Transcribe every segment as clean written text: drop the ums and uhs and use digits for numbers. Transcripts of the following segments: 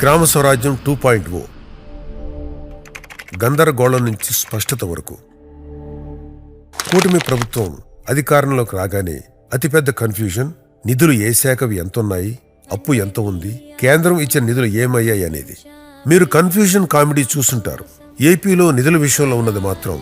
గ్రామ స్వరాజ్యం 2.0 గందరగోళం నుంచి స్పష్టత వరకు. కూటమి ప్రభుత్వం అధికారంలోకి రాగానే అతిపెద్ద కన్ఫ్యూజన్ నిధులు ఏ శాఖవి ఎంతున్నాయి, అప్పు ఎంత ఉంది, కేంద్రం ఇచ్చిన నిధులు ఏమయ్యాయి అనేది. మీరు కన్ఫ్యూజన్ కామెడీ చూసుంటారు. ఏపీలో నిధుల విషయంలో ఉన్నది మాత్రం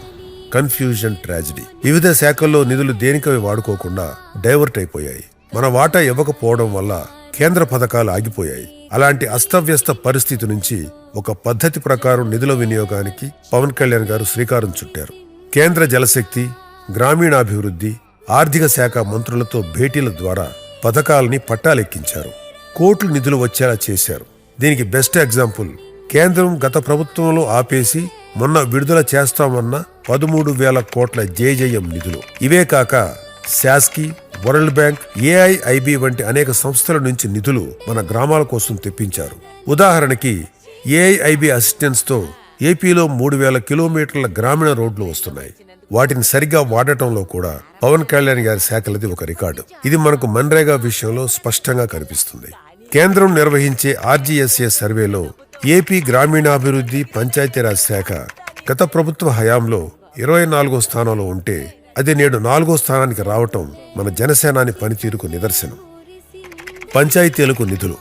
కన్ఫ్యూజన్ ట్రాజడీ. వివిధ శాఖల్లో నిధులు దేనికవి వాడుకోకుండా డైవర్ట్ అయిపోయాయి. మన వాటా ఇవ్వకపోవడం వల్ల కేంద్ర పథకాలు ఆగిపోయాయి. అలాంటి అస్తవ్యస్త పరిస్థితి నుంచి ఒక పద్ధతి ప్రకారం నిధుల వినియోగానికి పవన్ కళ్యాణ్ గారు శ్రీకారం చుట్టారు. కేంద్ర జలశక్తి, గ్రామీణాభివృద్ధి, ఆర్థిక శాఖ మంత్రులతో భేటీల ద్వారా పథకాలని పట్టాలెక్కించారు. కోట్లు నిధులు వచ్చేలా చేశారు. దీనికి బెస్ట్ ఎగ్జాంపుల్ కేంద్రం గత ప్రభుత్వంలో ఆపేసి మొన్న విడుదల చేస్తామన్న 13,000 కోట్ల జేజేఎం నిధులు. ఇవే కాక శాస్కి, వరల్డ్ బ్యాంక్, ఏఐఐబి వంటి అనేక సంస్థల నుంచి నిధులు మన గ్రామాల కోసం తెప్పించారు. ఉదాహరణకి ఏఐఐబి అసిస్టెన్స్ తో ఏపీలో 3,000 కిలోమీటర్ల గ్రామీణ రోడ్లు వస్తున్నాయి. వాటిని సరిగ్గా వాడటంలో కూడా పవన్ కళ్యాణ్ గారి శాఖలది ఒక రికార్డు. ఇది మనకు మన్రేగా విషయంలో స్పష్టంగా కనిపిస్తుంది. కేంద్రం నిర్వహించే ఆర్జీఎస్ఏ సర్వేలో ఏపీ గ్రామీణాభివృద్ధి పంచాయతీరాజ్ శాఖ గత ప్రభుత్వ హయాంలో 24వ స్థానంలో ఉంటే అది నేడు 4వ స్థానానికి రావటం మన జనసేనాని పనితీరుకు నిదర్శనం. పంచాయతీలకు నిధులు.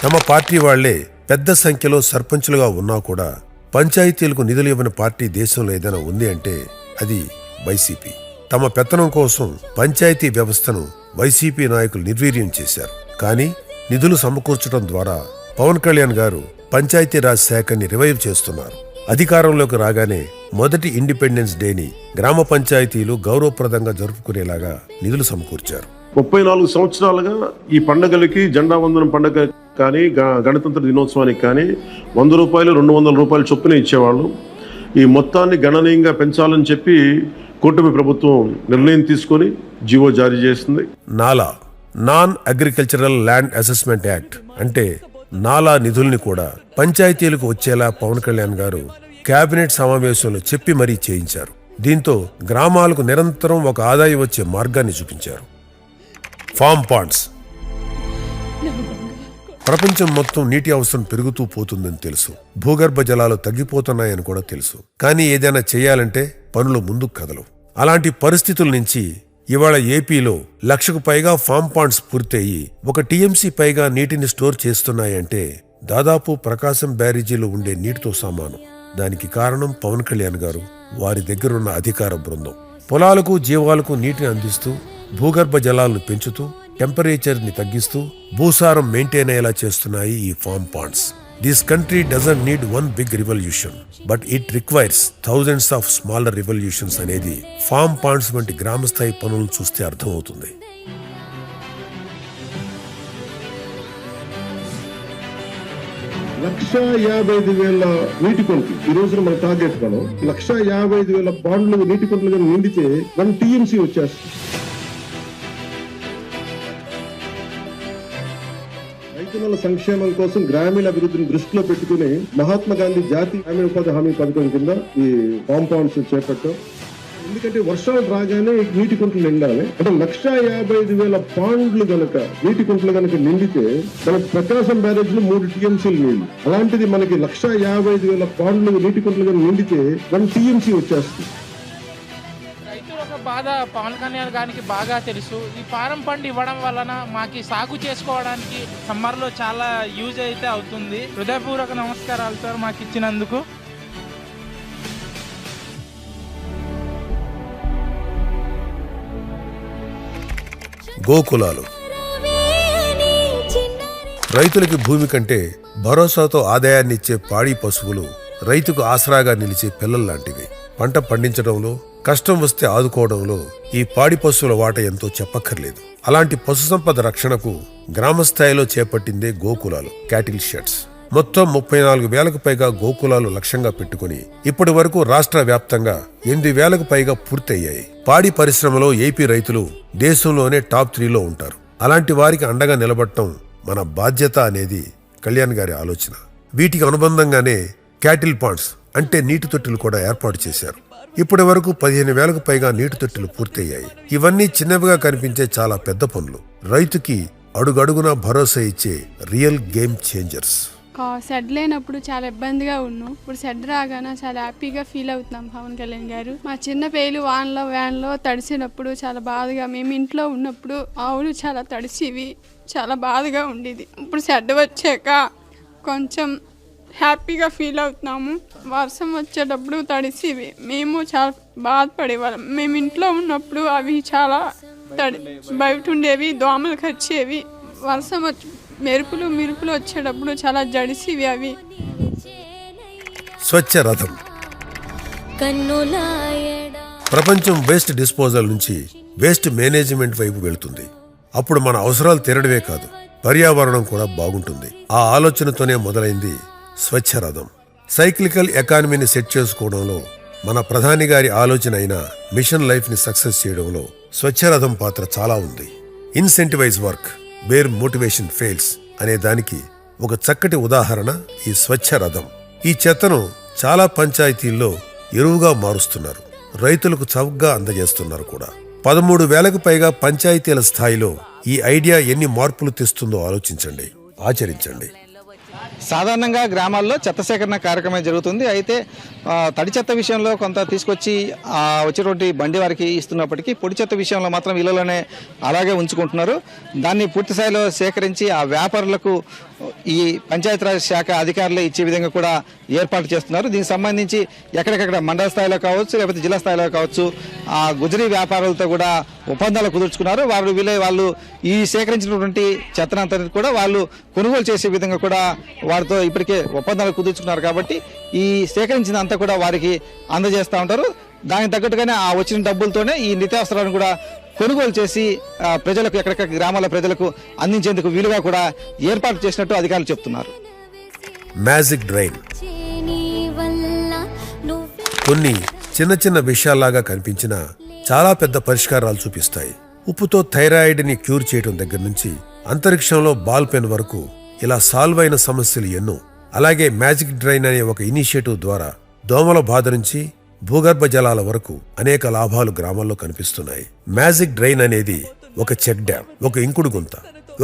తమ పార్టీ వాళ్లే పెద్ద సంఖ్యలో సర్పంచులుగా ఉన్నా కూడా పంచాయతీలకు నిధులు ఇవ్వని పార్టీ దేశంలో ఏదైనా ఉంది అంటే అది వైసీపీ. తమ పెత్తనం కోసం పంచాయతీ వ్యవస్థను వైసీపీ నాయకులు నిర్వీర్యం చేశారు. కానీ నిధులు సమకూర్చడం ద్వారా పవన్ కళ్యాణ్ గారు పంచాయతీరాజ్ శాఖని రివైవ్ చేస్తున్నారు. అధికారంలోకి రాగానే మొదటి ఇండిపెండెన్స్ డేని గ్రామ పంచాయతీలు గౌరవప్రదంగా జరుపుకునేలాగా నిధులు సమకూర్చారు. 34 సంవత్సరాలుగా ఈ పండుగలకి, జెండా వందనం పండుగ కానీ, గణతంత్ర దినోత్సవానికి కానీ 100 రూపాయలు, 200 రూపాయలు చొప్పున ఇచ్చేవాళ్ళు. ఈ మొత్తాన్ని గణనీయంగా పెంచాలని చెప్పి కూటమి ప్రభుత్వం నిర్ణయం తీసుకొని జీవో జారీ చేసింది. నాలా, non agricultural land assessment act అంటే నాలా నిధుల్ని కూడా పంచాయతీలకు వచ్చేలా పవన్ కళ్యాణ్ గారు కేబినెట్ సమావేశంలో చెప్పి మరీ చేయించారు. దీంతో గ్రామాలకు నిరంతరం ఒక ఆదాయం వచ్చే మార్గాన్ని చూపించారు. Form Pond's. ప్రపంచం మొత్తం నీటి అవసరం పెరుగుతూ పోతుందని తెలుసు. భూగర్భ జలాలు తగ్గిపోతున్నాయని కూడా తెలుసు. కానీ ఏదైనా చేయాలంటే పనులు ముందుకు కదలవు. అలాంటి పరిస్థితుల నుంచి ఇవాళ ఏపీలో 1,00,000కు పైగా ఫామ్ పాండ్స్ పూర్తయి 1 టీఎంసీ పైగా నీటిని స్టోర్ చేస్తున్నాయంటే దాదాపు ప్రకాశం బ్యారేజీలో ఉండే నీటితో సమానం. దానికి కారణం పవన్ కళ్యాణ్ గారు, వారి దగ్గరున్న అధికార బృందం. పొలాలకు, జీవాలకు నీటిని అందిస్తూ, భూగర్భ జలాలను పెంచుతూ, టెంపరేచర్ ని తగ్గిస్తూ భూసారం మెయింటైన్ అయ్యేలా చేస్తున్నాయి ఈ form Pond's. This country doesn't need one big revolution, but it requires thousands of smaller revolutions అనేది ఫామ్ పాండ్స్ వంటి గ్రామస్థాయి పనులను చూస్తే అర్థమవుతుంది. లక్ష 55,000 నీటి కుంటలు ఈ రోజున మన టార్గెట్ మనం 1,55,000 బాండ్లు నీటి కుంటలుగా నిండితే 1 టీఎంసీ వచ్చేస్తుంది. రైతుల సంక్షేమం కోసం గ్రామీణ అభివృద్ధిని దృష్టిలో పెట్టుకుని మహాత్మా గాంధీ జాతీయ గ్రామీణ ఉపాధి హామీ పథకం కింద ఈ ఫామ్ పాండ్స్ చేపట్టాం. ఎందుకంటే వర్షాలు రాగానే నీటి కుంటలు నిండాలి. అంటే 1,55,000 పాండ్లు గనక నీటి కుంటలు గనక నిండితే మనకి ప్రకాశం బ్యారేజ్ లో 3 టీఎంసీలు నీళ్లు. అలాంటిది మనకి 1,55,000 పాండ్లు నీటి కుంటలు గనక నిండితే 1 టీఎంసీ వచ్చేస్తుంది. బాధ పవన్ కళ్యాణ్ గారికి బాగా తెలుసు. ఈ ఫారం ఫండ్ ఇవ్వడం వలన మాకు సాగు చేసుకోవడానికి సమ్మర్ లో చాలా యూజ్ అయితే అవుతుంది. హృదయపూర్వక నమస్కారాలు సార్ మాకు ఇచ్చినందుకు. గోకులాలు. రైతులకి భూమి కంటే భరోసాతో ఆదాయాన్నిచ్చే పాడి పశువులు రైతుకు ఆసరాగా నిలిచే పిల్లల్లాంటివి. పంట పండించడంలో, కష్టం వస్తే ఆదుకోవడంలో ఈ పాడి పశువుల వాట ఎంతో చెప్పక్కర్లేదు. అలాంటి పశు సంపద రక్షణకు గ్రామస్థాయిలో చేపట్టిందే గోకులాలు, క్యాటిల్ షెడ్స్. మొత్తం 34,000కు పైగా గోకులాలు లక్ష్యంగా పెట్టుకుని ఇప్పటి వరకు రాష్ట్ర వ్యాప్తంగా 8,000కు పైగా పూర్తయ్యాయి. పాడి పరిశ్రమలో ఏపీ రైతులు దేశంలోనే టాప్ 3లో ఉంటారు. అలాంటి వారికి అండగా నిలబడటం మన బాధ్యత అనేది కళ్యాణ్ గారి ఆలోచన. వీటికి అనుబంధంగానే క్యాటిల్ పాండ్స్ అంటే నీటి తొట్టెలు కూడా ఏర్పాటు చేశారు. ఇప్పటి వరకు 15,000కు పైగా నీటి తొట్టెలు పూర్తయ్యాయి. ఇవన్నీ చిన్నవిగా కనిపించే చాలా పెద్ద పనులు. రైతుకి అడుగడుగునా భరోసా ఇచ్చే రియల్ గేమ్ చేంజర్స్. షెడ్ లేనప్పుడు చాలా ఇబ్బందిగా ఉన్నాం. ఇప్పుడు షెడ్ రాగానే చాలా హ్యాపీగా ఫీల్ అవుతున్నాం. పవన్ కళ్యాణ్ గారు మా చిన్న పేలు వ్యాన్లో తడిసినప్పుడు చాలా బాధగా, మేము ఇంట్లో ఉన్నప్పుడు ఆవులు చాలా తడిసివి, చాలా బాధగా ఉండేది. ఇప్పుడు షెడ్ వచ్చాక కొంచెం హ్యాపీగా ఫీల్ అవుతున్నాము. వర్షం వచ్చేటప్పుడు తడిసివి మేము చాలా బాధపడేవాళ్ళం. మేము ఇంట్లో ఉన్నప్పుడు అవి చాలా బయట ఉండేవి, దోమలు కరిచేవి. వర్షం వచ్చి మెరుపులు వచ్చేటప్పుడు చాలా జడిసివి అవి. స్వచ్ఛ రథం. ప్రపంచం వేస్ట్ డిస్పోజల్ నుంచి వేస్ట్ మేనేజ్మెంట్ వైపు వెళుతుంది. అప్పుడు మన అవసరాలు తీరడమే కాదు, పర్యావరణం కూడా బాగుంటుంది. ఆ ఆలోచనతోనే మొదలైంది స్వచ్ఛ రథం. సైక్లికల్ ఎకానమీని సెట్ చేసుకోవడంలో మన ప్రధాని గారి ఆలోచన అయిన మిషన్ లైఫ్ ని సక్సెస్ చేయడంలో స్వచ్ఛ రథం పాత్ర చాలా ఉంది. Incentivise work wear motivation fails అనే దానికి ఒక చక్కటి ఉదాహరణ ఈ స్వచ్ఛ రథం. ఈ చెత్తను చాలా పంచాయతీల్లో ఎరువుగా మారుస్తున్నారు, రైతులకు చౌకగా అందజేస్తున్నారు కూడా. 13,000కు పైగా పంచాయతీల స్థాయిలో ఈ ఐడియా ఎన్ని మార్పులు తెస్తుందో ఆలోచించండి, ఆచరించండి. సాధారణంగా గ్రామాల్లో చెత్త సేకరణ కార్యక్రమం జరుగుతుంది. అయితే తడి చెత్త విషయంలో కొంత తీసుకొచ్చి వచ్చేటువంటి బండి వారికి ఇస్తున్నప్పటికీ పొడి చెత్త విషయంలో మాత్రం ఇళ్లలోనే అలాగే ఉంచుకుంటున్నారు. దాన్ని పూర్తి స్థాయిలో సేకరించి ఆ వ్యాపారులకు ఈ పంచాయతీరాజ్ శాఖ అధికారులు ఇచ్చే విధంగా కూడా ఏర్పాటు చేస్తున్నారు. దీనికి సంబంధించి ఎక్కడికక్కడ మండల స్థాయిలో కావచ్చు, లేకపోతే జిల్లా స్థాయిలో కావచ్చు, ఆ గుజరీ వ్యాపారులతో కూడా ఒప్పందాలు కుదుర్చుకున్నారు. వాళ్ళు ఈ సేకరించినటువంటి చెత్తనంతా కూడా వాళ్ళు కొనుగోలు చేసే విధంగా కూడా వారితో ఇప్పటికే ఒప్పందాలు కుదుర్చుకున్నారు. కాబట్టి ఈ సేకరించిన అంతా కూడా వారికి అందజేస్తూ ఉంటారు. దానికి తగ్గట్టుగానే ఆ వచ్చిన డబ్బులతోనే ఈ నిత్యావసరాలను కూడా కొనుగోలు చేసి ప్రజలకు, ఎక్కడెక్కడ గ్రామాల ప్రజలకు అందించేందుకు వీలుగా కూడా ఏర్పాటు చేసినట్టు అధికారులు చెప్తున్నారు. Magic drain. కొన్ని చిన్న చిన్న విషయాల్లాగా కనిపించిన చాలా పెద్ద పరిష్కారాలు చూపిస్తాయి. ఉప్పుతో థైరాయిడ్ ని క్యూర్ చేయడం దగ్గర నుంచి అంతరిక్షంలో బాల్ పెన్ వరకు ఇలా సాల్వ్ అయిన సమస్యలు ఎన్నో. అలాగే మ్యాజిక్ డ్రైన్ అనే ఒక ఇనిషియేటివ్ ద్వారా దోమల బాధ నుంచి భూగర్భ జలాల వరకు అనేక లాభాలు గ్రామాల్లో కనిపిస్తున్నాయి. మ్యాజిక్ డ్రైన్ అనేది ఒక చెక్ డ్యామ్, ఒక ఇంకుడు గుంత,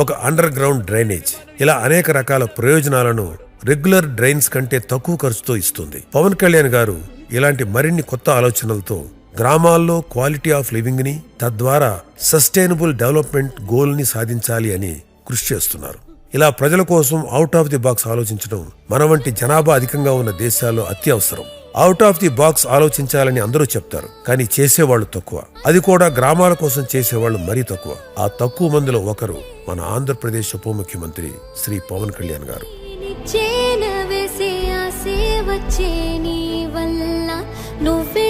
ఒక అండర్ గ్రౌండ్ డ్రైనేజ్, ఇలా అనేక రకాల ప్రయోజనాలను రెగ్యులర్ డ్రైన్స్ కంటే తక్కువ ఖర్చుతో ఇస్తుంది. పవన్ కళ్యాణ్ గారు ఇలాంటి మరిన్ని కొత్త ఆలోచనలతో గ్రామాల్లో క్వాలిటీ ఆఫ్ లివింగ్ ని, తద్వారా సస్టైనబుల్ డెవలప్మెంట్ గోల్ ని సాధించాలి అని కృషి చేస్తున్నారు. ఇలా ప్రజల కోసం అవుట్ ఆఫ్ ది బాక్స్ ఆలోచించడం మన వంటి జనాభా అధికంగా ఉన్న దేశాల్లో అత్యవసరం. అవుట్ ఆఫ్ ది బాక్స్ ఆలోచించాలని అందరూ చెప్తారు, కానీ చేసేవాళ్లు తక్కువ. అది కూడా గ్రామాల కోసం చేసేవాళ్లు మరీ తక్కువ. ఆ తక్కువ మందిలో ఒకరు మన ఆంధ్రప్రదేశ్ ఉప ముఖ్యమంత్రి శ్రీ పవన్ కళ్యాణ్ గారు. నువ్వే